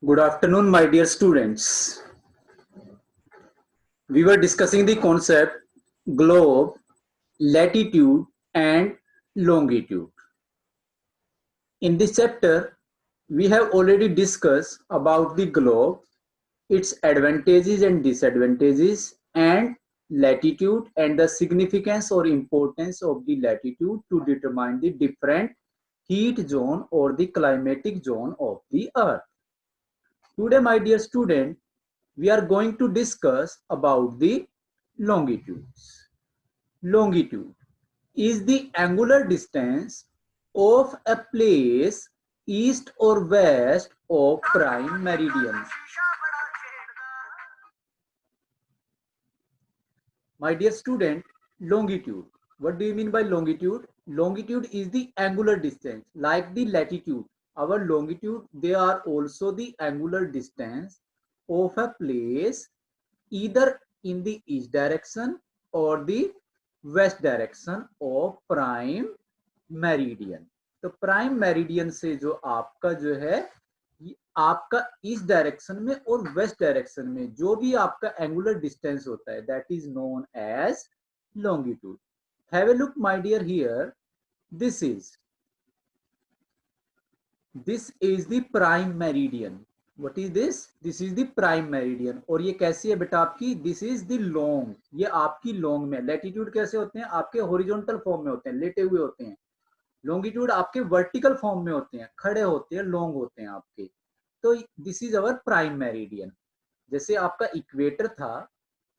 Good afternoon, my dear students. We were discussing the concept globe, latitude, and longitude. In this chapter, we have already discussed about the globe, its advantages and disadvantages, and latitude and the significance or importance of the latitude to determine the different heat zone or the climatic zone of the earth. Today, my dear student, we are going to discuss about the longitudes. Longitude is the angular distance of a place east or west of prime meridian. My dear student, longitude. What do you mean by longitude? Longitude is the angular distance. Like the latitude, our longitude, they are also the angular distance of a place either in the east direction or the west direction of prime meridian. तो prime meridian से जो आपका जो है आपका east direction में और west direction में जो भी आपका एंगुलर डिस्टेंस होता है that is known as longitude. Have a look my dear here. This is the prime meridian. What is this? This is the prime meridian. और ये कैसी है बेटा आपकी? This is the long. ये आपकी लॉन्ग में. लैटिट्यूड कैसे होते हैं? आपके हॉरिजॉन्टल फॉर्म में होते हैं, लेटे हुए होते हैं. लॉन्गिट्यूड आपके वर्टिकल फॉर्म में होते हैं, खड़े होते हैं, लॉन्ग होते हैं आपके. तो this is our prime meridian. जैसे आपका इक्वेटर था,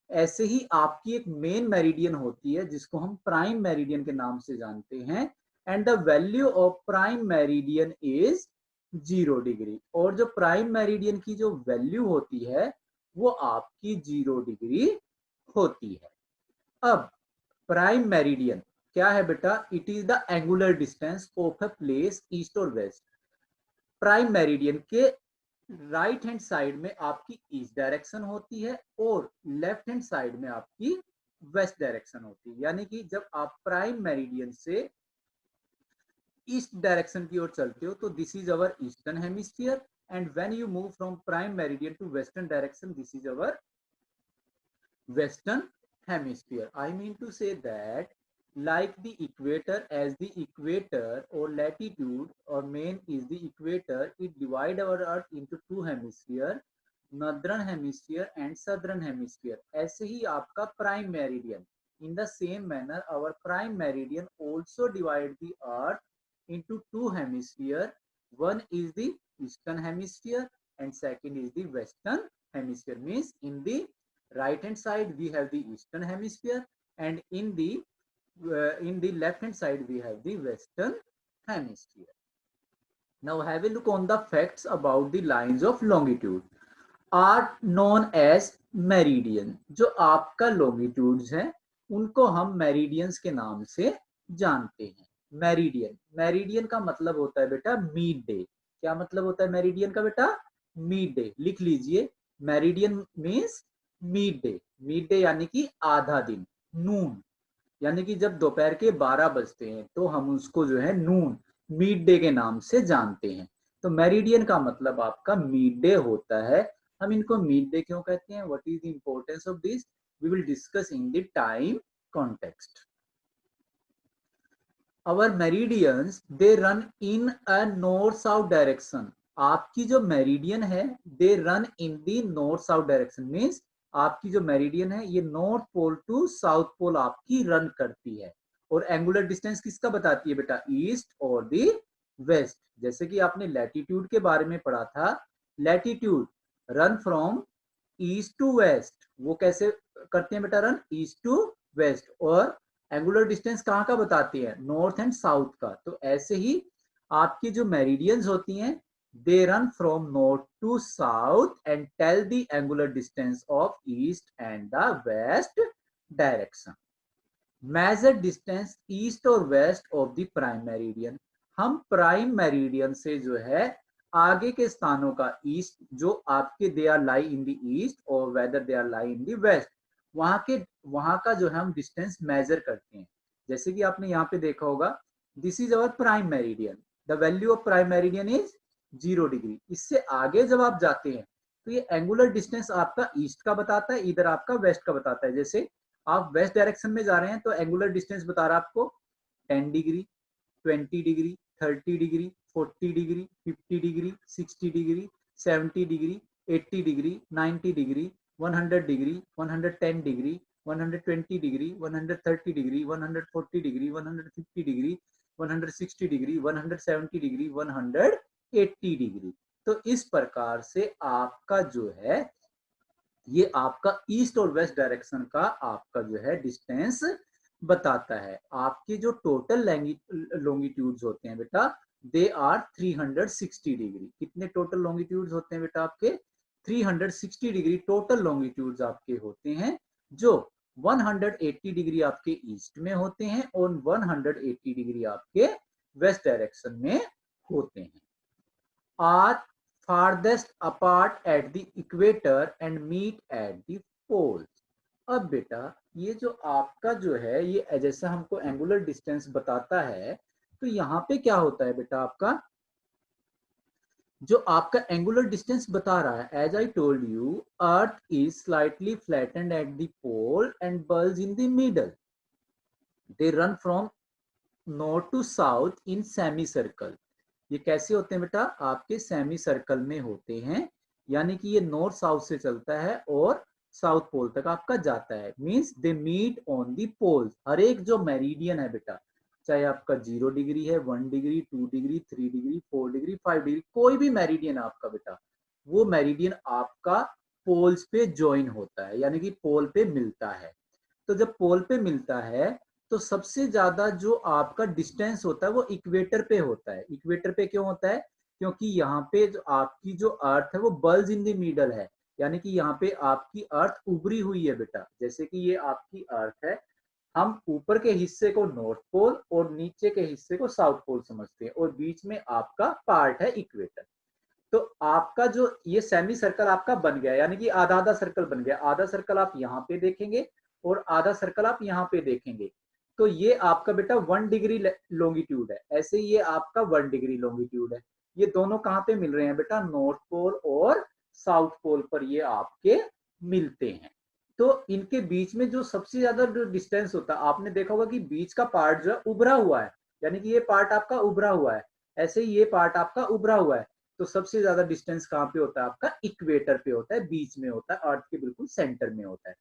ऐसे ही आपकी एक मेन मेरिडियन होती है जिसको हम प्राइम मेरिडियन के नाम से जानते हैं. And the value of prime meridian is 0 degree. और जो प्राइम मेरिडियन की जो वैल्यू होती है वो आपकी 0 डिग्री होती है. अब प्राइम मेरिडियन क्या है बेटा? It is the angular distance of a place east और वेस्ट. प्राइम मेरिडियन के राइट हैंड साइड में आपकी ईस्ट डायरेक्शन होती है और लेफ्ट हैंड साइड में आपकी वेस्ट डायरेक्शन होती है. यानी कि जब आप प्राइम मेरिडियन से ईस्ट डायरेक्शन की ओर चलते हो तो this is our eastern hemisphere. And when you move from prime meridian to western direction this is our western hemisphere. I mean to say that like the equator, as the equator or latitude or main is the equator, it divide our earth into two hemisphere, northern hemisphere and southern hemisphere. ऐसे ही आपका prime meridian. In the same manner, our prime meridian also divide the earth into two hemisphere. One is the eastern hemisphere and second is the western hemisphere. Means in the right hand side we have the eastern hemisphere and in the left hand side we have the western hemisphere. Now have a look on the facts about the lines of longitude are known as meridian. जो आपका longitudes है उनको हम meridians के नाम से जानते हैं. मेरिडियन, मेरिडियन का मतलब होता है बेटा मिड डे. क्या मतलब होता है मेरिडियन का बेटा? Mid day. लिख लीजिए, meridian means mid day. Mid day यानी कि आधा दिन, नून. यानी कि जब दोपहर के 12 बजते हैं तो हम उसको जो है नून, मिड डे के नाम से जानते हैं. तो मेरिडियन का मतलब आपका मिड डे होता है. हम इनको मिड डे क्यों कहते हैं? What is the importance of this? We will discuss in the time context. Our meridians they run in a north south direction. आपकी जो मेरिडियन है they run in the north south direction. means आपकी जो meridian है ये north pole to south pole आपकी run करती है. और एंगुलर डिस्टेंस किसका बताती है बेटा? ईस्ट और दी वेस्ट. जैसे कि आपने लैटिट्यूड के बारे में पढ़ा था, latitude run from east to west. वो कैसे करते हैं बेटा? Run east to west. और एंगुलर डिस्टेंस कहाँ का बताती है? नॉर्थ एंड साउथ का. तो ऐसे ही आपकी जो मेरिडियंस होती हैं they run from north to south and tell the angular distance of east and the west direction. Major distance east और west of the prime meridian. हम प्राइम मेरिडियन से जो है आगे के स्थानों का ईस्ट जो आपके they are lie in the east और whether they are lie in the west, वहां का जो है हम डिस्टेंस मेजर करते हैं. जैसे कि आपने यहाँ पे देखा होगा this is our prime meridian. The value of prime meridian is 0 degree. इससे आगे जब आप जाते हैं तो ये एंगुलर डिस्टेंस आपका ईस्ट का बताता है, इधर आपका वेस्ट का बताता है। जैसे आप वेस्ट डायरेक्शन में जा रहे हैं तो एंगुलर डिस्टेंस बता रहा है आपको 10 degree, 20 degree, 30 degree, 40 degree, 50 degree, 60 degree, 70 degree, 80 degree, 90 degree, 100 degree, 110 degree, 120 degree, 130 degree, 140 degree, 150 degree, 160 degree, 170 degree, 180 degree. तो इस प्रकार से आपका जो है ये आपका ईस्ट और वेस्ट डायरेक्शन का आपका जो है डिस्टेंस बताता है। आपके जो टोटल लॉन्गिट्यूड्स होते हैं बेटा दे आर 360 डिग्री। कितने टोटल लॉन्गिट्यूड्स होते हैं बेटा आपके? 360 डिग्री टोटल लॉन्गिट्यूड्स आपके होते हैं, जो 180 डिग्री आपके ईस्ट में होते हैं और 180 डिग्री आपके वेस्ट डायरेक्शन में होते हैं। Are farthest apart at the equator and meet at the poles। अब बेटा ये जो आपका जो है ये जैसा हमको एंगुलर डिस्टेंस बताता है, तो यहाँ पे क्या होता है बेटा आपका जो आपका एंगुलर डिस्टेंस बता रहा है, as I told you earth is slightly flattened at the pole and bulge in the middle. They run from north to south in semi circle. ये कैसे होते हैं बेटा? आपके सेमी सर्कल में होते हैं, यानी कि ये नॉर्थ साउथ से चलता है और साउथ पोल तक आपका जाता है। Means they meet on the poles. हर एक जो मेरिडियन है बेटा, चाहे आपका 0 डिग्री है, 1 degree, 2 degree, 3 degree, 4 degree, 5 degree, कोई भी मेरिडियन है आपका बेटा, वो मेरिडियन आपका पोल्स पे ज्वाइन होता है, यानी कि पोल पे मिलता है। तो जब पोल पे मिलता है तो सबसे ज्यादा जो आपका डिस्टेंस होता है वो इक्वेटर पे होता है। इक्वेटर पे क्यों होता है? क्योंकि यहाँ पे जो आपकी जो अर्थ है वो बल्ज इन द मिडल है, यानी कि यहाँ पे आपकी अर्थ उभरी हुई है बेटा। जैसे कि ये आपकी अर्थ है, हम ऊपर के हिस्से को नॉर्थ पोल और नीचे के हिस्से को साउथ पोल समझते हैं, और बीच में आपका पार्ट है इक्वेटर। तो आपका जो ये सेमी सर्कल आपका बन गया, यानी कि आधा आधा सर्कल बन गया। आधा सर्कल आप यहाँ पे देखेंगे और आधा सर्कल आप यहाँ पे देखेंगे। तो ये आपका बेटा 1 डिग्री लॉन्गिट्यूड है, ऐसे ही ये आपका 1 डिग्री लॉन्गिट्यूड है। ये दोनों कहाँ पे मिल रहे हैं बेटा? नॉर्थ पोल और साउथ पोल पर ये आपके मिलते हैं। तो इनके बीच में जो सबसे ज्यादा जो डिस्टेंस होता है, आपने देखा होगा कि बीच का पार्ट जो है उभरा हुआ है, यानी कि ये पार्ट आपका उभरा हुआ है, ऐसे ही ये पार्ट आपका उभरा हुआ है। तो सबसे ज्यादा डिस्टेंस कहाँ पे होता है? आपका इक्वेटर पे होता है, बीच में होता है, अर्थ के बिल्कुल सेंटर में होता है।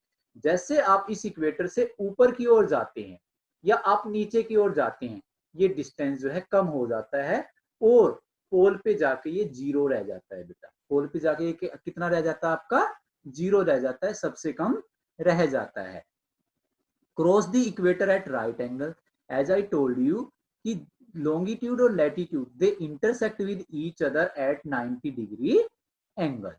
जैसे आप इस इक्वेटर से ऊपर की ओर जाते हैं या आप नीचे की ओर जाते हैं, ये डिस्टेंस जो है कम हो जाता है और पोल पे जाके ये 0 रह जाता है बेटा। पोल पे जाके ये कितना रह जाता है आपका? 0 रह जाता है, सबसे कम रह जाता है। Cross the equator at right angle, as I told you कि longitude और latitude they intersect with each other at 90 degree angle,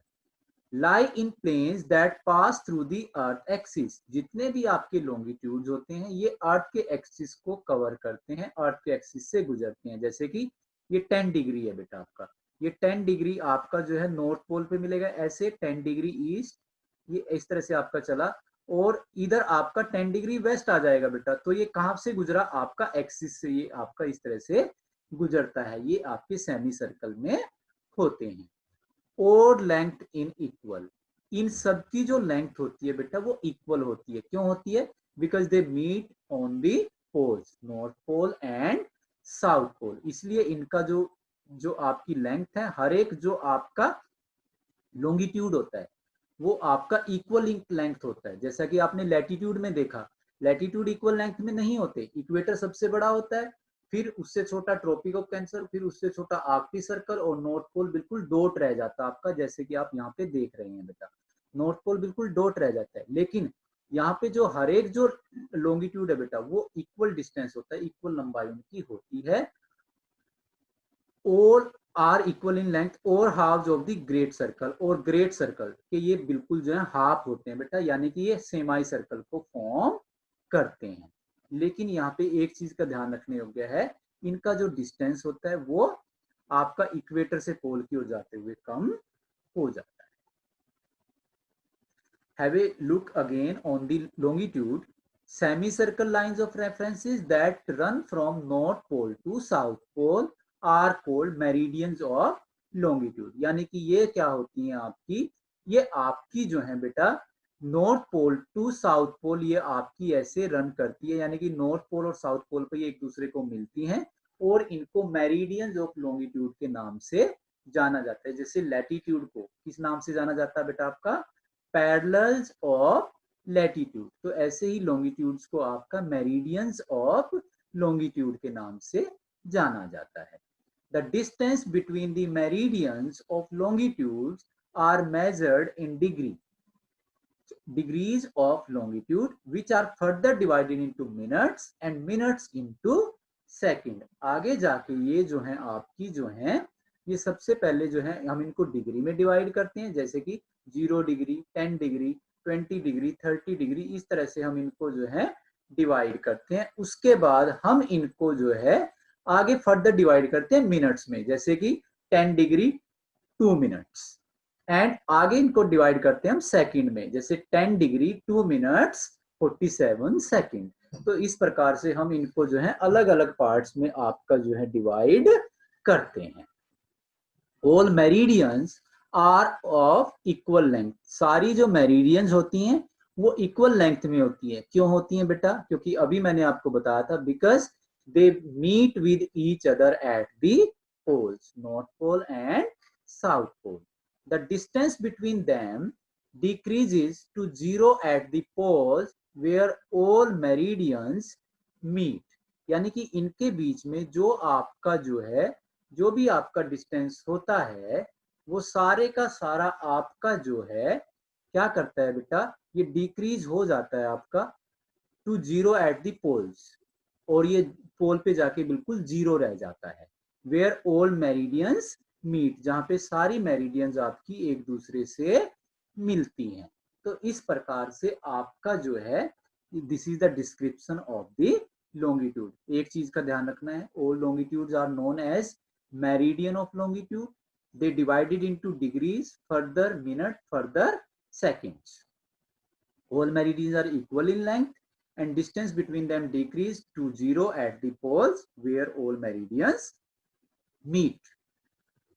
lie in planes that pass through the earth axis। जितने भी आपके longitudes होते हैं ये अर्थ के एक्सिस को कवर करते हैं, अर्थ के एक्सिस से गुजरते हैं। जैसे कि ये 10 डिग्री है बेटा आपका, ये 10 डिग्री आपका जो है नॉर्थ पोल पे मिलेगा, ऐसे 10 डिग्री ईस्ट, ये इस तरह से आपका चला, और इधर आपका 10 डिग्री वेस्ट आ जाएगा बेटा। तो ये कहाँ से गुजरा? आपका एक्सिस से ये आपका इस तरह से गुजरता है। ये आपके सेमी सर्कल में होते हैं। और लेंथ इन इक्वल, इन सब की जो लेंथ होती है बेटा वो इक्वल होती है। क्यों होती है? Because they meet on the poles, north pole and south pole. इसलिए इनका जो जो आपकी लेंथ है, हर एक जो आपका लॉन्गिट्यूड होता है वो आपका इक्वल लेंथ होता है। जैसा कि आपने लैटिट्यूड में देखा, लैटिट्यूड इक्वल लेंथ में नहीं होते, इक्वेटर सबसे बड़ा होता है, फिर उससे छोटा ट्रॉपिक ऑफ कैंसर, फिर उससे छोटा आर्कटिक सर्कल, और नॉर्थ पोल बिल्कुल डॉट रह जाता है आपका, जैसे कि आप यहाँ पे देख रहे हैं बेटा, नॉर्थ पोल बिल्कुल डॉट रह जाता है। लेकिन यहाँ पे जो हर एक जो लॉन्गिट्यूड है बेटा वो इक्वल डिस्टेंस होता है, इक्वल लंबाई उनकी होती है। और आर इक्वल इन लेंथ और half of the great circle, और ग्रेट सर्कल के ये बिल्कुल जो है हाफ होते हैं बेटा, यानी कि ये सेमाई सर्कल को फॉर्म करते हैं। लेकिन यहाँ पे एक चीज का ध्यान रखने योग्य है, इनका जो डिस्टेंस होता है वो आपका इक्वेटर से पोल की ओर जाते हुए कम हो जाता है। Have a look again on the longitude. Semicircle lines of references that run from North Pole to South Pole are called meridians of longitude. यानी कि ये क्या होती है आपकी, ये आपकी जो है बेटा north pole to south pole, ये आपकी ऐसे रन करती है, यानी कि नॉर्थ पोल और साउथ पोल पर ये एक दूसरे को मिलती हैं और इनको मेरिडियंस ऑफ लॉन्गिट्यूड के नाम से जाना जाता है। जैसे लैटिट्यूड को किस नाम से जाना जाता है बेटा आपका, पैरेलल्स ऑफ लैटिट्यूड। तो ऐसे ही लॉन्गिट्यूड्स को आपका मेरिडियंस ऑफ लॉन्गिट्यूड के नाम से जाना जाता है। The distance between the meridians of longitudes are measured in degrees of longitude, which are further divided into minutes and minutes into second। आगे जाके ये जो है आपकी जो है, ये सबसे पहले जो है हम इनको डिग्री में डिवाइड करते हैं, जैसे कि 0 डिग्री, 10 डिग्री, 20 डिग्री, 30 डिग्री, इस तरह से हम इनको जो है डिवाइड करते हैं। उसके बाद हम इनको जो है आगे फर्दर डिवाइड करते हैं मिनट्स में, जैसे कि 10 डिग्री 2 मिनट्स, एंड आगे इनको डिवाइड करते हैं हम सेकंड में, जैसे 10 डिग्री 2 मिनट्स 47 सेकंड। तो इस प्रकार से हम इनको जो है अलग अलग पार्ट्स में आपका जो है डिवाइड करते हैं। All meridians are of equal length. सारी जो मेरिडियंस होती हैं वो इक्वल लेंथ में होती है। क्यों होती हैं बेटा, क्योंकि अभी मैंने आपको बताया था, because they meet with each other at the poles, north pole and south pole. The distance between them decreases to 0 at the poles where all meridians meet। यानी कि इनके बीच में जो आपका जो है, जो भी आपका डिस्टेंस होता है, वो सारे का सारा आपका जो है क्या करता है बेटा, ये डिक्रीज हो जाता है आपका टू 0 एट द पोल्स, और ये पोल पे जाके बिल्कुल 0 रह जाता है। वेयर ऑल मेरिडियंस मीट, जहां पे सारी मेरिडियंस आपकी एक दूसरे से मिलती हैं। तो इस प्रकार से आपका जो है, this is the description of the longitude. एक चीज का ध्यान रखना है, all longitudes are known as meridian of longitude. They divided into degrees, further minute, further seconds. All meridians are equal in length and distance between them decrease to 0 at the poles where all meridians meet.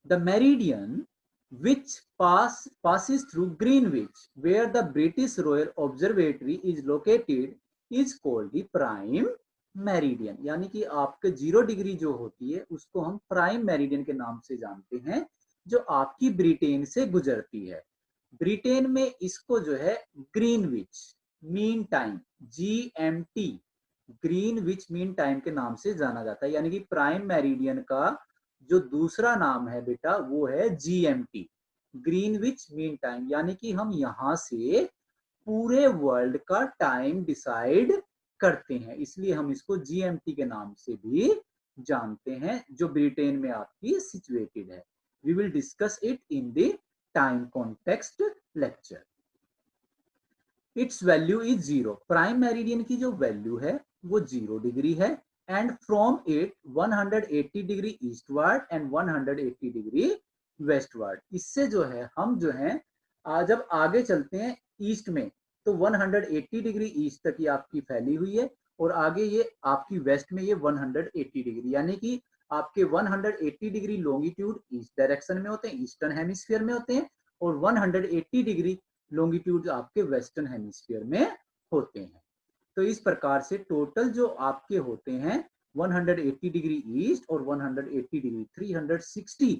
The meridian which passes through Greenwich, where the British Royal Observatory is located, is called the prime meridian. यानी कि आपके 0 degree जो होती है उसको हम prime meridian के नाम से जानते हैं, जो आपकी ब्रिटेन से गुजरती है। ब्रिटेन में इसको जो है Greenwich mean time, GMT, Greenwich mean time के नाम से जाना जाता है। यानी कि प्राइम मेरिडियन का जो दूसरा नाम है बेटा वो है GMT, ग्रीनविच मीन टाइम। यानी कि हम यहाँ से पूरे वर्ल्ड का टाइम डिसाइड करते हैं, इसलिए हम इसको GMT के नाम से भी जानते हैं, जो ब्रिटेन में आपकी सिचुएटेड है। We will discuss it in the time context lecture. Its value is 0। Prime meridian की जो वैल्यू है वो 0 डिग्री है, and from it 180 degree eastward and 180 degree westward. इससे जो है हम जो है जब आगे चलते हैं ईस्ट में, तो 180 डिग्री ईस्ट तक ये आपकी फैली हुई है, और आगे ये आपकी वेस्ट में ये 180 डिग्री, यानी कि आपके 180 डिग्री लॉन्गिट्यूड ईस्ट डायरेक्शन में होते हैं, ईस्टर्न हेमिस्फीयर में होते हैं, और 180 डिग्री लॉन्गिट्यूड आपके वेस्टर्न हेमिस्फीयर में होते हैं। तो इस प्रकार से टोटल जो आपके होते हैं 180 डिग्री ईस्ट और 180 डिग्री 360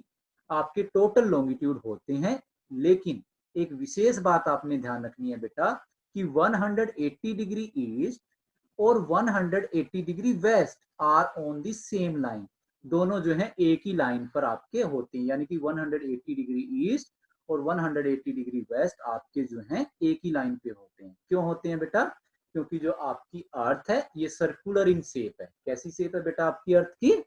आपके टोटल लॉन्गिट्यूड होते हैं। लेकिन एक विशेष बात आपने ध्यान रखनी है बेटा कि 180 डिग्री ईस्ट और 180 degree west are on the same line. दोनों जो है एक ही लाइन पर आपके होते हैं, यानी कि 180 डिग्री ईस्ट और 180 डिग्री वेस्ट आपके जो हैं एक ही लाइन पे होते हैं। क्यों होते हैं बेटा, क्योंकि जो आपकी अर्थ है ये सर्कुलर इन शेप है। कैसी शेप है बेटा आपकी अर्थ की,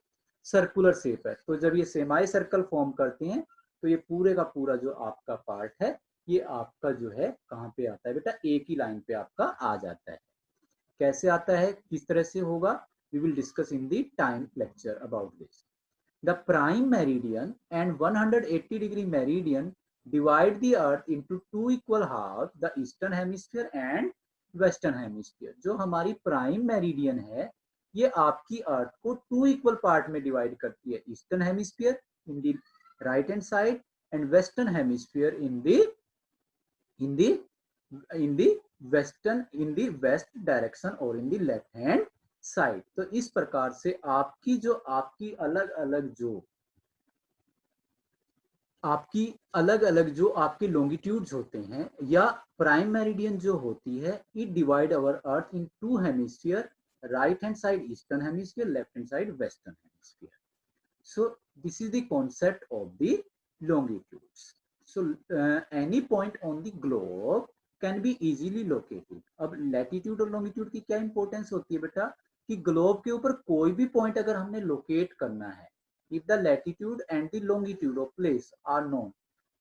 सर्कुलर शेप है। तो जब ये सेमाई सर्कल फॉर्म करते हैं तो ये पूरे का पूरा जो आपका पार्ट है ये आपका जो है कहाँ पे आता है बेटा, एक ही लाइन पे आपका आ जाता है। कैसे आता है, किस तरह से होगा, we will discuss in the time lecture about this. The prime meridian and 180 degree meridian divide the earth into two equal halves, the eastern hemisphere and western hemisphere। जो हमारी प्राइम मेरिडियन है ये आपकी अर्थ को 2 इक्वल पार्ट में divide करती है, eastern hemisphere in the right hand side and western hemisphere in the in the in the west direction or in the left hand side। तो इस प्रकार से आपकी अलग अलग जो आपके लॉन्गिट्यूड्स होते हैं या प्राइम मेरिडियन जो होती है, it divide our earth in two hemisphere, right hand side eastern hemisphere, left hand side western hemisphere. So this is the concept of the longitudes. So any point on the globe can be easily located। अब latitude और longitude की क्या importance होती है बेटा, कि globe के ऊपर कोई भी पॉइंट अगर हमने लोकेट करना है, if the latitude and the longitude of place are known,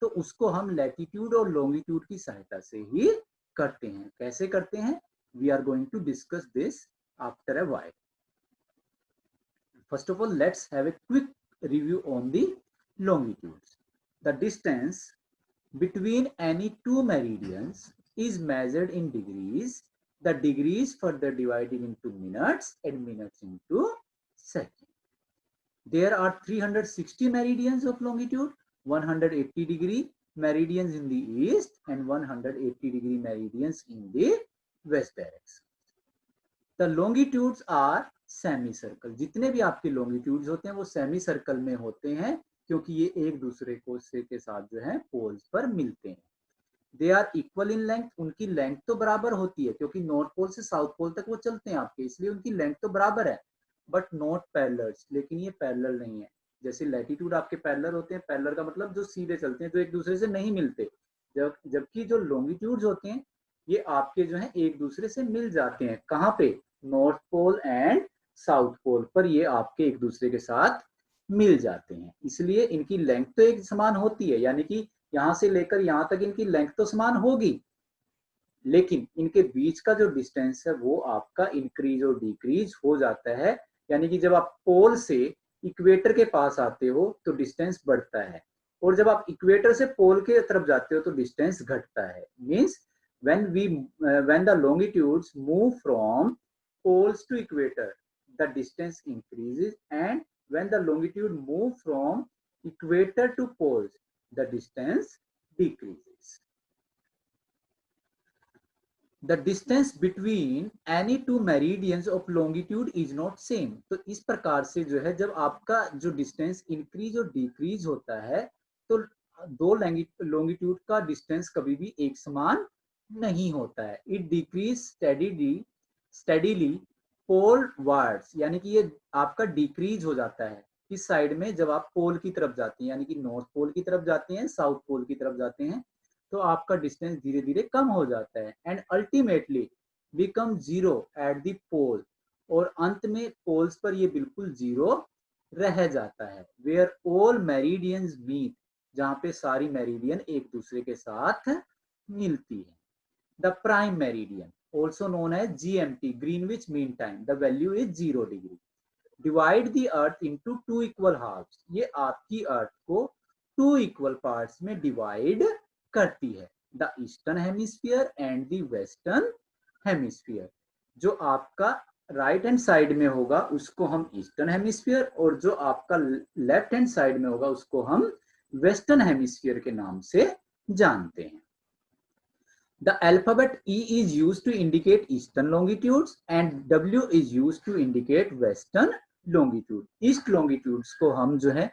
तो उसको हम लैटिट्यूड और लॉन्गिट्यूड की सहायता से ही करते हैं। कैसे करते हैं, we are going to discuss this after a while. First of all, let's have a quick review on the longitudes. The distance between any two meridians is measured in degrees. The degrees further divided into minutes and minutes into seconds. There are 360 meridians of longitude, 180 degree meridians in the east and 180 degree meridians in the west direction. The longitudes are semi circle. जितने भी आपके longitudes होते हैं वो semi circle में होते हैं, क्योंकि ये एक दूसरे को से के साथ जो है पोल्स पर मिलते हैं। They are equal in length, उनकी लेंथ तो बराबर होती है, क्योंकि नॉर्थ पोल से साउथ पोल तक वो चलते हैं आपके, इसलिए उनकी लेंथ तो बराबर है, बट नॉट पैरेलल। लेकिन ये पैरेलल नहीं है। जैसे लैटिट्यूड आपके पैरेलल होते हैं, पैरेलल का मतलब जो सीधे चलते हैं, जो एक दूसरे से नहीं मिलते, जबकि जो लॉन्गिट्यूड्स होते हैं ये आपके जो है एक दूसरे से मिल जाते हैं। कहाँ पे, north pole and south pole पर ये आपके एक दूसरे के साथ मिल जाते हैं, इसलिए इनकी लेंथ तो एक समान होती है, यानी कि यहां से लेकर यहां तक इनकी लेंथ तो समान होगी, लेकिन इनके बीच का जो डिस्टेंस है वो आपका इंक्रीज और डिक्रीज हो जाता है। यानी कि जब आप पोल से इक्वेटर के पास आते हो तो डिस्टेंस बढ़ता है, और जब आप इक्वेटर से पोल के तरफ जाते हो तो डिस्टेंस घटता है। Means when the longitudes move from poles to equator, the distance increases, and when the longitude move from equator to poles, the distance decreases। The distance between any two meridians of longitude is not same। तो इस प्रकार से जो है जब आपका जो distance increase और डिक्रीज होता है तो दो लॉन्गिट्यूड का डिस्टेंस कभी भी एक समान नहीं होता है। It decreases steadily polewards, यानी कि ये आपका डिक्रीज हो जाता है इस साइड में जब आप पोल की तरफ जाते हैं, यानी कि नॉर्थ पोल की तरफ जाते हैं, साउथ पोल की तरफ जाते हैं, तो आपका डिस्टेंस धीरे धीरे कम हो जाता है, and ultimately become zero at the pole, और अंत में पोल्स पर ये बिल्कुल जीरो रह जाता है। वेयर ऑल मेरिडियंस मीट, जहां पे सारी मेरिडियन एक दूसरे के साथ मिलती है। The prime meridian also known as GMT, Greenwich Mean Time, the value is 0 degree। Divide the earth into two equal halves, ये आपकी अर्थ को 2 equal parts में डिवाइड करती है। The eastern hemisphere and the western hemisphere. जो आपका right hand side में होगा उसको हम ईस्टर्न हेमिस्फीयर, और जो आपका लेफ्ट हैंड साइड में होगा उसको हम वेस्टर्न हेमिस्फीयर के नाम से जानते हैं। The alphabet E is used to indicate eastern longitudes and W is used to indicate western longitude। East longitudes को हम जो है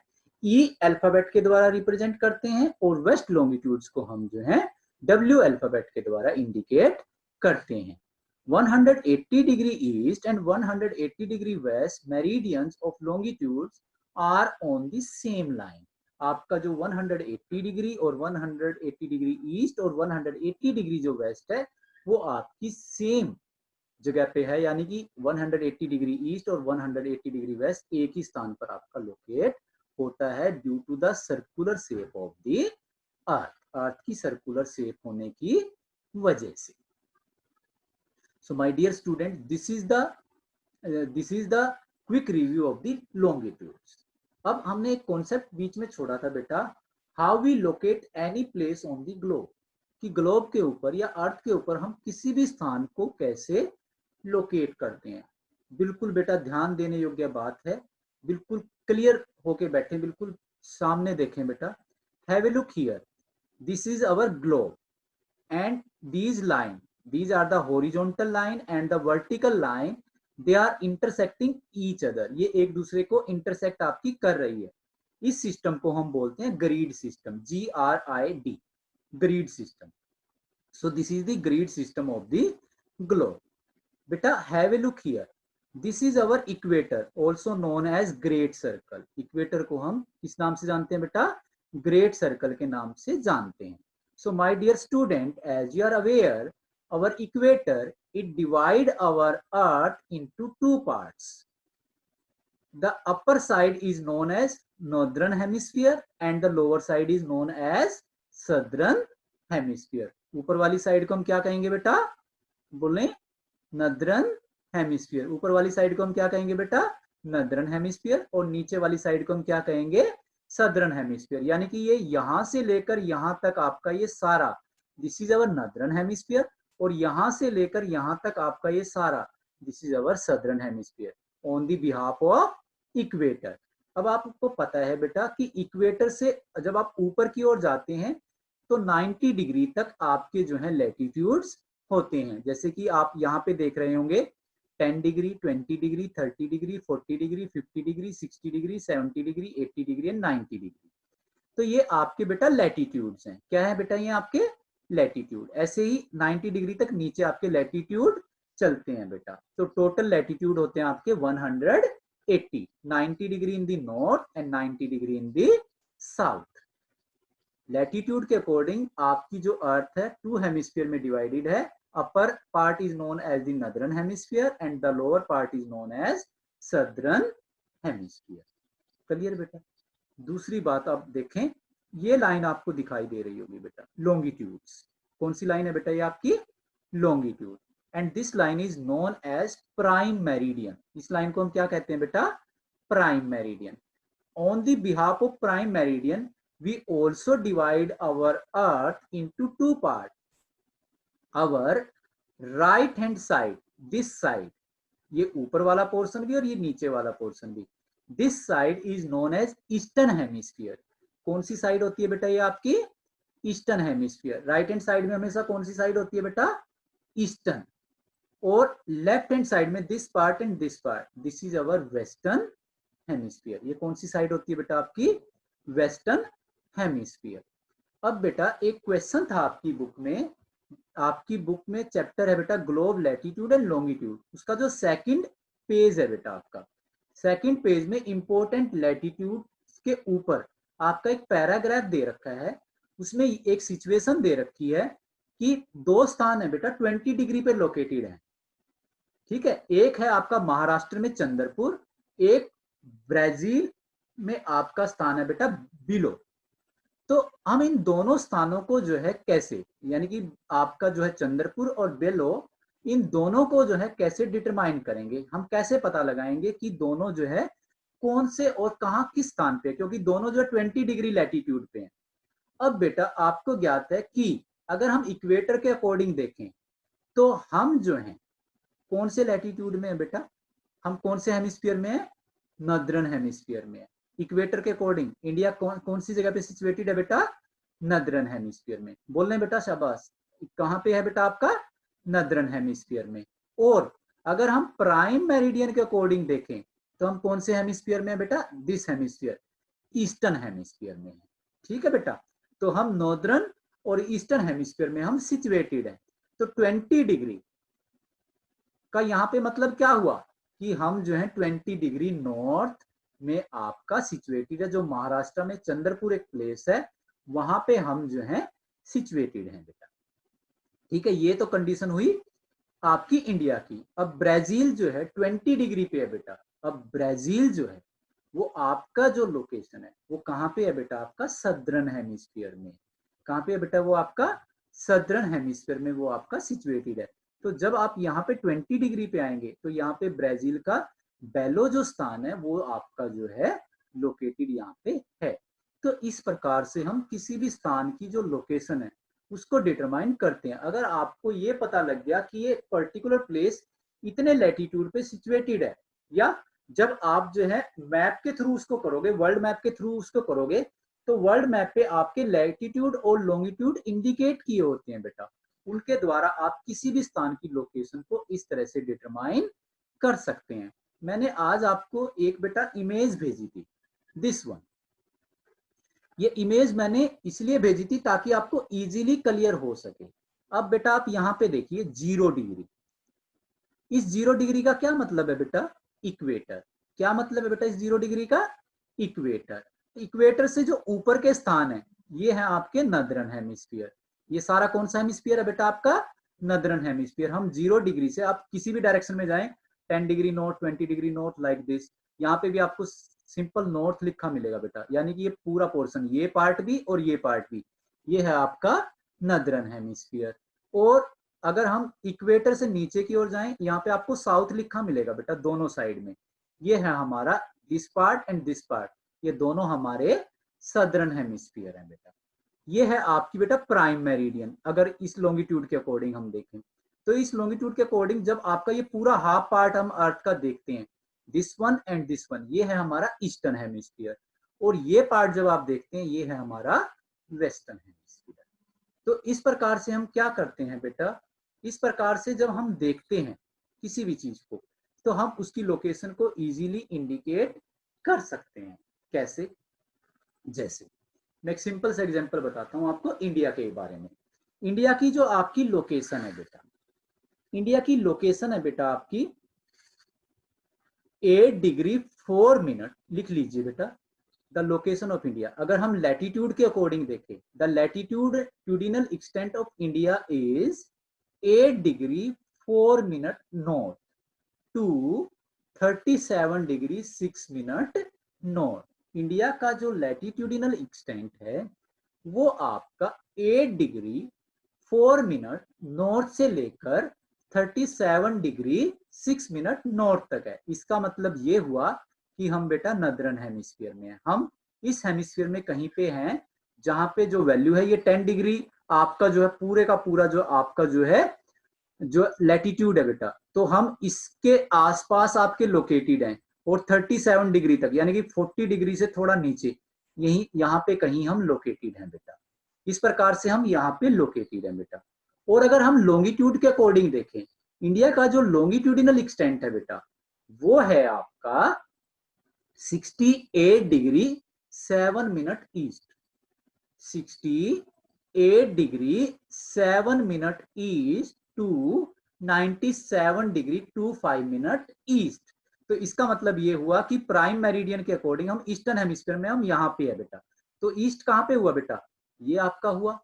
E अल्फाबेट के द्वारा रिप्रेजेंट करते हैं, और वेस्ट longitudes को हम जो है W अल्फाबेट के द्वारा इंडिकेट करते हैं। 180 degree east and 180 degree west meridians of longitudes are on the same line। आपका जो 180 डिग्री और 180 डिग्री ईस्ट और 180 डिग्री जो वेस्ट है वो आपकी सेम जगह पे है, यानी कि 180 डिग्री ईस्ट और 180 डिग्री वेस्ट एक ही स्थान पर आपका लोकेट होता है, due to the circular shape of the earth, earth की सर्कुलर शेप होने की वजह से। So my dear student, this is the quick review of the longitudes. अब हमने एक कॉन्सेप्ट बीच में छोड़ा था बेटा, how we locate any place on the globe, कि ग्लोब के ऊपर या अर्थ के ऊपर हम किसी भी स्थान को कैसे लोकेट करते हैं। बिल्कुल बेटा ध्यान देने योग्य बात है, बिल्कुल क्लियर होके बैठे, बिल्कुल सामने देखें बेटा, have a look here, this is our globe and these line, these are the horizontal line and the vertical line, they are intersecting each other, ये एक दूसरे को intersect आपकी कर रही है। इस सिस्टम को हम बोलते हैं grid system, GRID, grid system. So this is the grid system of the globe. बेटा have a look here, this is our equator also known as great circle. Equator को हम किस नाम से जानते हैं बेटा? ग्रेट सर्कल के नाम से जानते हैं। So my dear student, as you are aware, our equator, it divide our earth into two parts. The upper side is known as northern hemisphere and the lower side is known as southern hemisphere. ऊपर वाली side को हम क्या कहेंगे बेटा? बोलें northern hemisphere। ऊपर वाली साइड को हम क्या कहेंगे बेटा? northern hemisphere। और नीचे वाली साइड को हम क्या कहेंगे? Southern hemisphere. यानी कि ये यहां से लेकर यहां तक आपका ये सारा, this is our northern hemisphere, और यहां से लेकर यहां तक आपका ये सारा, this is our southern hemisphere on the behalf of equator. अब आपको पता है बेटा कि इक्वेटर से जब आप ऊपर की ओर जाते हैं तो 90 डिग्री तक आपके जो है लैटिट्यूड्स होते हैं। जैसे कि आप यहाँ पे देख रहे होंगे 10 degree, 20 degree, 30 degree, 40 degree, 50 degree, 60 degree, 70 degree, 80 degree and 90 degree. तो ये आपके बेटा लैटिट्यूड्स हैं। क्या है बेटा? ये आपके लैटिट्यूड। ऐसे ही 90 डिग्री तक नीचे आपके लैटिट्यूड चलते हैं बेटा। तो टोटल लैटिट्यूड होते हैं आपके 180, 90 degree in the north and 90 degree in the south. Latitude के अकॉर्डिंग आपकी जो अर्थ है टू हेमिस्फीयर में डिवाइडेड है। upper part is known as the northern hemisphere and the lower part is known as southern hemisphere। Clear बेटा? दूसरी बात आप देखें, ये लाइन आपको दिखाई दे रही होगी बेटा, लॉन्गिट्यूड्स। कौन सी लाइन है बेटा? ये आपकी longitude. And this line is known as prime meridian. इस लाइन को हम क्या कहते हैं बेटा? Prime meridian. On the behalf of prime meridian we also divide our earth into two parts। our right hand side, this side, ये ऊपर वाला पोर्शन भी और ये नीचे वाला पोर्शन भी, this side is known as eastern hemisphere। कौन सी साइड होती है बेटा? ये आपकी eastern hemisphere. Right hand side में हमेशा कौन सी साइड होती है बेटा? ईस्टर्न। और लेफ्ट हैंड साइड में this part and this part, this is our western hemisphere. ये कौन सी साइड होती है बेटा? आपकी वेस्टर्न हेमिस्फीयर। अब बेटा एक क्वेश्चन था आपकी बुक में चैप्टर है बेटा ग्लोब, लैटिट्यूड एंड लॉन्गिट्यूड। उसका जो सेकंड पेज है बेटा, आपका सेकंड पेज में इंपॉर्टेंट लैटिट्यूड के ऊपर आपका एक पैराग्राफ दे रखा है। उसमें एक सिचुएशन दे रखी है कि दो स्थान है बेटा 20 डिग्री पे लोकेटेड है। ठीक है, एक है आपका महाराष्ट्र में चंद्रपुर, एक ब्राजील में आपका स्थान है बेटा बिलो। तो हम इन दोनों स्थानों को जो है कैसे, यानी कि आपका जो है चंद्रपुर और बेलो, इन दोनों को जो है कैसे डिटरमाइन करेंगे? हम कैसे पता लगाएंगे कि दोनों जो है कौन से और कहां किस स्थान पे, क्योंकि दोनों जो है 20 डिग्री लैटिट्यूड पे हैं। अब बेटा आपको ज्ञात है कि अगर हम इक्वेटर के अकॉर्डिंग देखें तो हम जो है कौन से लैटिट्यूड में है बेटा? हम कौन से हेमिस्फीयर में है? नॉर्दर्न हेमिस्फीयर में है। इक्वेटर के अकॉर्डिंग इंडिया कौन सी जगह पे सिचुएटेड है बेटा? नॉर्दर्न हेमिस्फीयर में। बोल रहे बेटा शाबाश। कहां पे है बेटा? आपका नॉर्दर्न हेमिस्फीयर में। और अगर हम प्राइम मेरिडियन के अकॉर्डिंग देखें तो हम कौन से हेमिस्फीयर में है बेटा? दिस हेमिस्फीयर, ईस्टर्न हेमिस्फीयर में है। ठीक है बेटा, तो हम नॉर्दर्न और ईस्टर्न हेमिस्फीयर में हम सिचुएटेड है। तो 20 डिग्री का यहाँ पे मतलब क्या हुआ कि हम जो है 20 डिग्री नॉर्थ में आपका सिचुएटेड है। जो महाराष्ट्र में चंद्रपुर एक प्लेस है, वहां पे हम जो है सिचुएटेड हैं बेटा। ठीक है, ये तो कंडीशन हुई आपकी इंडिया की। अब ब्राजील जो है 20 डिग्री पे है बेटा। अब ब्राजील जो है वो आपका जो लोकेशन है वो कहाँ पे है बेटा? आपका सदर्न हेमिस्फीयर में। कहाँ पे है बेटा? वो आपका सदर्न हेमिस्फीयर में वो आपका सिचुएटेड है। तो जब आप यहाँ पे 20 डिग्री पे आएंगे तो यहाँ पे ब्राजील का बेलो जो स्थान है वो आपका जो है लोकेटेड यहाँ पे है। तो इस प्रकार से हम किसी भी स्थान की जो लोकेशन है उसको डिटरमाइन करते हैं। अगर आपको ये पता लग गया कि ये पर्टिकुलर प्लेस इतने लैटिट्यूड पे सिचुएटेड है या जब आप जो है मैप के थ्रू उसको करोगे, वर्ल्ड मैप के थ्रू उसको करोगे, तो वर्ल्ड मैप पे आपके लैटिट्यूड और लॉन्गिट्यूड इंडिकेट किए होते हैं बेटा, उनके द्वारा आप किसी भी स्थान की लोकेशन को इस तरह से डिटरमाइन कर सकते हैं। मैंने आज आपको एक बेटा इमेज भेजी थी, दिस वन। ये इमेज मैंने इसलिए भेजी थी ताकि आपको इजीली क्लियर हो सके। अब बेटा आप यहाँ पे देखिए 0 डिग्री, इस 0 डिग्री का क्या मतलब है बेटा? इक्वेटर। क्या मतलब है बेटा इस 0 डिग्री का? इक्वेटर। इक्वेटर से जो ऊपर के स्थान है ये है आपके नदरन हेमिस्फीयर। ये सारा कौन सा हेमिस्फीयर है बेटा? आपका नदरन हेमिस्फीयर। हम 0 डिग्री से आप किसी भी डायरेक्शन में जाएं, 10 degree north, 20 degree north, like this. यहाँ पे भी आपको सिंपल नॉर्थ लिखा मिलेगा बेटा, यानी कि ये पूरा पोर्शन, ये पार्ट भी और ये पार्ट भी, ये है आपका नदरन हेमिस्फीयर। और अगर हम इक्वेटर से नीचे की ओर जाएं, यहाँ पे आपको साउथ लिखा मिलेगा बेटा दोनों साइड में। ये है हमारा this part and this part, ये दोनों हमारे सदर्न हेमिस्फीयर है बेटा। ये है आपकी बेटा प्राइम मेरिडियन। अगर इस लॉन्गिट्यूड के अकॉर्डिंग हम देखें, तो इस लॉन्गिट्यूड के अकॉर्डिंग जब आपका ये पूरा हाफ पार्ट हम अर्थ का देखते हैं, this one and this one, ये है हमारा ईस्टर्न हेमिस्फीयर। और ये पार्ट जब आप देखते हैं, ये है हमारा वेस्टर्न हेमिस्फीयर। तो इस प्रकार से हम क्या करते हैं बेटा? इस प्रकार से जब हम देखते हैं किसी भी चीज को, तो हम उसकी लोकेशन को इजीली इंडिकेट कर सकते हैं। कैसे? जैसे मैं एक सिंपल सा एग्जांपल बताता हूं आपको इंडिया के बारे में। इंडिया की जो आपकी लोकेशन है बेटा, इंडिया की लोकेशन है बेटा आपकी 8 डिग्री 4 मिनट, लिख लीजिए बेटा, द लोकेशन ऑफ इंडिया। अगर हम लैटिट्यूड के अकॉर्डिंग देखें, the latitudinal extent of India is 8 degree 4 minute north to 37 degree 6 minute north. India का जो लैटिट्यूडिनल एक्सटेंट है वो आपका 8 डिग्री 4 मिनट नॉर्थ से लेकर 37 डिग्री 6 मिनट नॉर्थ तक है। इसका मतलब ये हुआ कि हम बेटा नदरन हेमिस्फीयर में हैं। हम इस हेमिस्फीयर में कहीं पे हैं जहां पे जो वैल्यू है ये 10 डिग्री आपका जो है पूरे का पूरा जो आपका जो है जो लैटिट्यूड है बेटा, तो हम इसके आसपास आपके लोकेटेड हैं। और 37 डिग्री तक यानी कि 40 डिग्री से थोड़ा नीचे, यही यहाँ पे कहीं हम लोकेटेड हैं बेटा। इस प्रकार से हम यहाँ पे लोकेटेड हैं बेटा। और अगर हम लॉन्गिट्यूड के अकॉर्डिंग देखें, इंडिया का जो लॉन्गिट्यूडिनल एक्सटेंट है बेटा, वो है आपका 68 degree 7 minute east, 68 degree 7 minute east to 97 degree 25 minute east. तो इसका मतलब ये हुआ कि प्राइम मेरिडियन के अकॉर्डिंग हम ईस्टर्न हेमिस्फीयर में हम यहाँ पे है बेटा। तो ईस्ट कहाँ पे हुआ बेटा? ये आपका हुआ,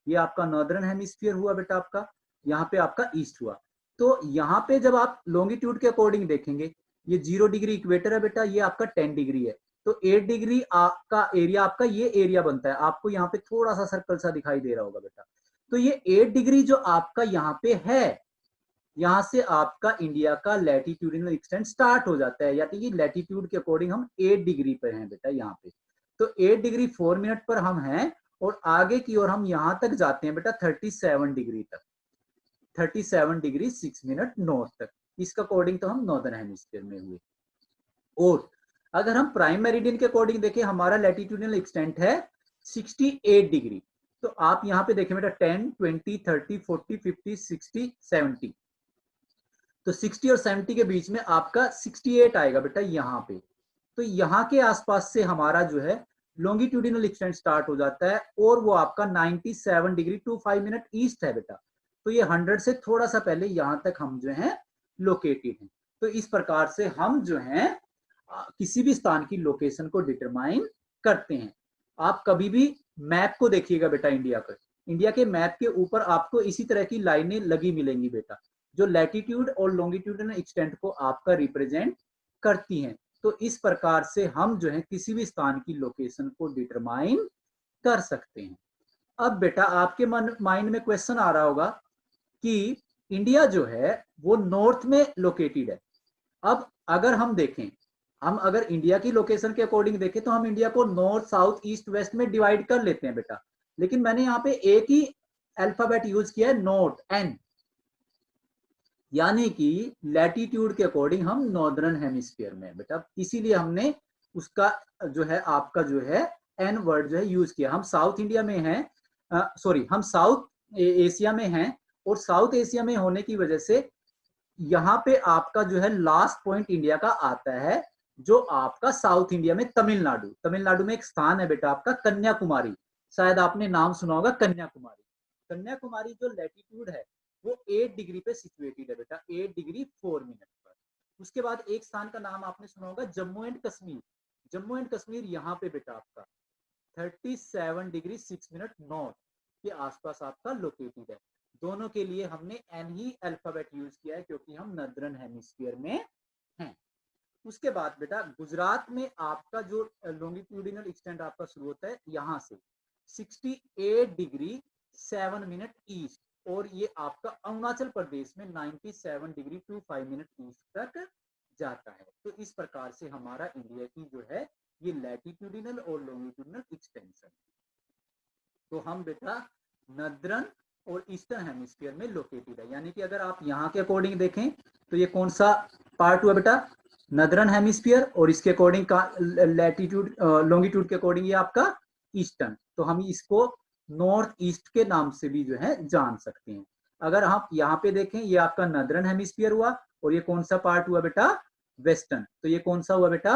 ये आपका नॉर्दर्न हेमिस्फीयर हुआ बेटा आपका, यहाँ पे आपका ईस्ट हुआ। तो यहाँ पे जब आप लॉन्गिट्यूड के अकॉर्डिंग देखेंगे, ये 0 डिग्री इक्वेटर है बेटा, ये आपका 10 डिग्री है। तो 8 डिग्री का एरिया आपका ये एरिया बनता है। आपको यहाँ पे थोड़ा सा सर्कल सा दिखाई दे रहा होगा बेटा। तो ये 8 डिग्री जो आपका यहाँ पे है, यहाँ से आपका इंडिया का लैटिट्यूडिनल एक्सटेंट स्टार्ट हो जाता है, यानी कि लैटिट्यूड के अकॉर्डिंग हम 8 डिग्री पर हैं बेटा यहाँ पे। तो 8 डिग्री 4 मिनट पर हम हैं और आगे की ओर हम यहाँ तक जाते हैं बेटा 37 डिग्री तक, 37 डिग्री 6 मिनट नॉर्थ तक। इसका अकॉर्डिंग तो हम नॉर्दर्न हेमिस्फीयर में हुए। और अगर हम प्राइम मेरिडियन के अकॉर्डिंग देखें, हमारा लैटिट्यूडिनल एक्सटेंट है 68 डिग्री। तो आप यहाँ पे देखें बेटा 10, 20, 30, 40, 50, 60, 70। तो 60 और 70 के बीच में आपका 68 आएगा बेटा यहाँ पे। तो यहाँ के आसपास से हमारा जो है लॉन्गिट्यूडिनल एक्सटेंट स्टार्ट हो जाता है और वो आपका 97 डिग्री 25 मिनट ईस्ट है बेटा। तो ये 100 से थोड़ा सा पहले यहाँ तक हम जो है लोकेटेड हैं। तो इस प्रकार से हम जो है किसी भी स्थान की लोकेशन को डिटरमाइन करते हैं। आप कभी भी मैप को देखिएगा बेटा, इंडिया का, इंडिया के मैप के ऊपर आपको इसी तरह की लाइनें लगी मिलेंगी बेटा, जो लैटिट्यूड और लॉन्गिट्यूडिनल एक्सटेंट को आपका रिप्रेजेंट करती हैं। तो इस प्रकार से हम जो है किसी भी स्थान की लोकेशन को डिटरमाइन कर सकते हैं। अब बेटा आपके माइंड में क्वेश्चन आ रहा होगा कि इंडिया जो है वो नॉर्थ में लोकेटेड है। अब अगर हम देखें, हम अगर इंडिया की लोकेशन के अकॉर्डिंग देखें तो हम इंडिया को नॉर्थ, साउथ, ईस्ट, वेस्ट में डिवाइड कर लेते हैं बेटा। लेकिन मैंने यहाँ पे एक ही अल्फाबेट यूज किया है, नॉर्थ, एन। यानी कि लैटिट्यूड के अकॉर्डिंग हम नॉर्दर्न हेमिस्फीयर में बेटा, इसीलिए हमने उसका जो है आपका जो है एन वर्ड जो है यूज किया। हम साउथ इंडिया में हैं, सॉरी हम साउथ एशिया में हैं, और साउथ एशिया में होने की वजह से यहाँ पे आपका जो है लास्ट पॉइंट इंडिया का आता है, जो आपका साउथ इंडिया में तमिलनाडु, तमिलनाडु में एक स्थान है बेटा आपका कन्याकुमारी, शायद आपने नाम सुना होगा कन्याकुमारी। कन्याकुमारी जो लैटिट्यूड है वो 8 डिग्री पे सिचुएटेड है बेटा, 8 डिग्री 4 मिनट पर। उसके बाद एक स्थान का नाम आपने सुना होगा जम्मू एंड कश्मीर, जम्मू एंड कश्मीर यहाँ पे बेटा आपका 37 डिग्री 6 मिनट नॉर्थ के आसपास आपका लोकेटेड है। दोनों के लिए हमने एन ही अल्फाबेट यूज किया है क्योंकि हम नॉर्दर्न हेमिस्फीयर में हैं। उसके बाद बेटा गुजरात में आपका जो लॉन्गिट्यूडिनल एक्सटेंट आपका शुरू होता है यहाँ से 68 डिग्री 7 मिनट ईस्ट, और ये आपका अरुणाचल प्रदेश में 97 डिग्री 25 मिनट ईस्ट तक जाता है। तो इस प्रकार से हमारा इंडिया की जो है ये लैटिट्यूडिनल और लॉन्गिट्यूडिनल एक्सटेंशन। तो हम बेटा नॉर्दर्न और ईस्टर्न हेमिस्फीयर में लोकेटेड है। यानी कि अगर आप यहाँ के अकॉर्डिंग देखें तो ये कौन सा पार्ट हुआ बेटा, नॉर्दर्न हेमिस्फीयर, और इसके अकॉर्डिंग लैटिट्यूड लॉन्गिट्यूड के अकॉर्डिंग ये आपका ईस्टर्न। तो हम इसको नॉर्थ ईस्ट के नाम से भी जो है जान सकते हैं। अगर हम यहाँ पे देखें ये आपका नॉर्दर्न हेमिस्फीयर हुआ, और ये कौन सा पार्ट हुआ बेटा, वेस्टर्न। तो ये कौन सा हुआ बेटा,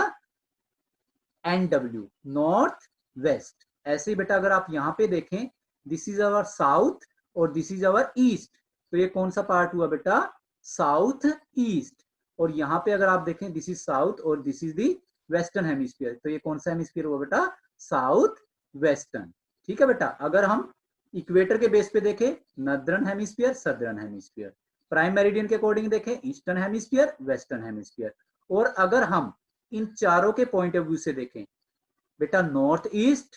NW, नॉर्थ वेस्ट। ऐसे ही बेटा अगर आप यहाँ पे देखें दिस इज अवर साउथ और दिस इज अवर ईस्ट, तो ये कौन सा पार्ट हुआ बेटा, साउथ ईस्ट। और यहाँ पे अगर आप देखें दिस इज साउथ और this is the western hemisphere, तो ये कौन सा हेमिस्फीयर हुआ बेटा, साउथ वेस्टर्न। ठीक है बेटा। अगर हम इक्वेटर के बेस पे देखें northern hemisphere southern hemisphere, prime meridian के अकॉर्डिंग देखें ईस्टर्न हेमिस्फीयर वेस्टर्न हेमिस्फीयर, और अगर हम इन चारों के पॉइंट ऑफ व्यू से देखें बेटा north east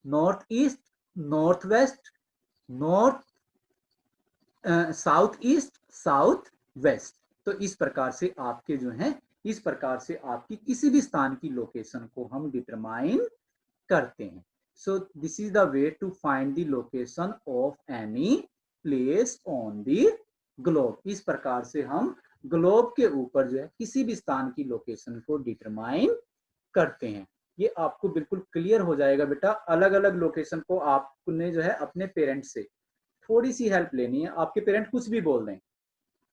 north west north south east south west, तो इस प्रकार से आपके जो है इस प्रकार से आपकी किसी भी स्थान की लोकेशन को हम डिटरमाइन करते हैं। So this is the way to find the location of any place on the globe. इस प्रकार से हम ग्लोब के ऊपर जो है किसी भी स्थान की लोकेशन को डिटरमाइन करते हैं। ये आपको बिल्कुल क्लियर हो जाएगा बेटा। अलग अलग लोकेशन को आपने जो है अपने पेरेंट्स से थोड़ी सी हेल्प लेनी है। आपके पेरेंट कुछ भी बोल दें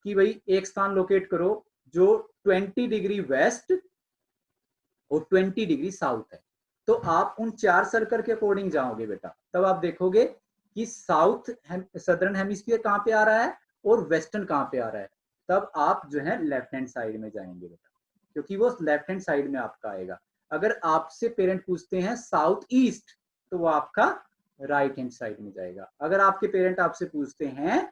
कि भाई एक स्थान लोकेट करो जो 20 डिग्री वेस्ट और 20 डिग्री साउथ है, तो आप उन 4 सर्कल के अकॉर्डिंग जाओगे बेटा, तब आप देखोगे कि साउथ सदर्न हेमिस्फीयर कहाँ पे आ रहा है और वेस्टर्न कहाँ पे आ रहा है, तब आप जो है लेफ्ट हैंड साइड में जाएंगे बेटा, क्योंकि वो लेफ्ट हैंड साइड में आपका आएगा। अगर आपसे पेरेंट पूछते हैं साउथ ईस्ट, तो वो आपका राइट हैंड साइड में जाएगा। अगर आपके पेरेंट आपसे पूछते हैं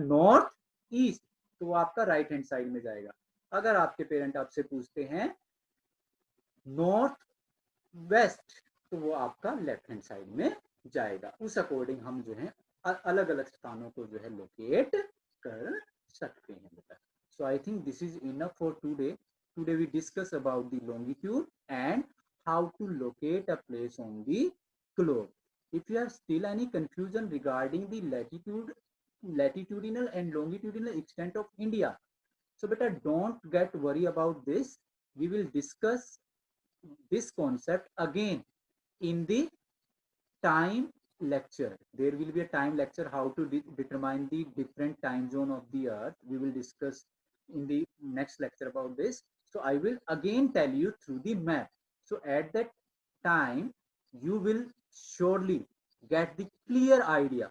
नॉर्थ ईस्ट, तो वो आपका राइट हैंड साइड में जाएगा। अगर आपके पेरेंट आपसे पूछते हैं नॉर्थ वेस्ट, तो वो आपका लेफ्ट हैंड साइड में जाएगा। उस अकॉर्डिंग हम जो है अलग अलग स्थानों को जो है लोकेट कर सकते हैं बेटा। So I think this is enough for today. Today we discuss about the longitude and how to locate a place on the globe. If you have still any confusion regarding the latitudinal and longitudinal extent of India, so beta don't get worry about this. We will discuss this concept again in the time lecture. There will be a time lecture how to determine the different time zone of the earth. We will discuss in the next lecture about this. So I will again tell you through the map. So at that time you will surely get the clear idea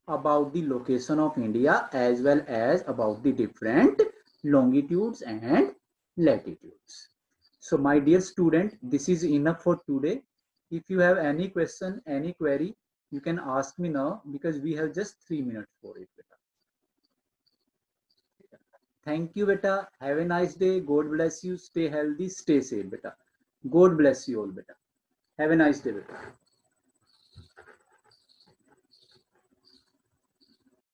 about the location of India as well as about the different longitudes and latitudes. So my dear student, this is enough for today. If you have any question, any query, you can ask me now because we have just 3 minutes for it, beta. Thank you, beta. Have a nice day. God bless you. Stay healthy. Stay safe, beta. God bless you all, beta. Have a nice day, beta.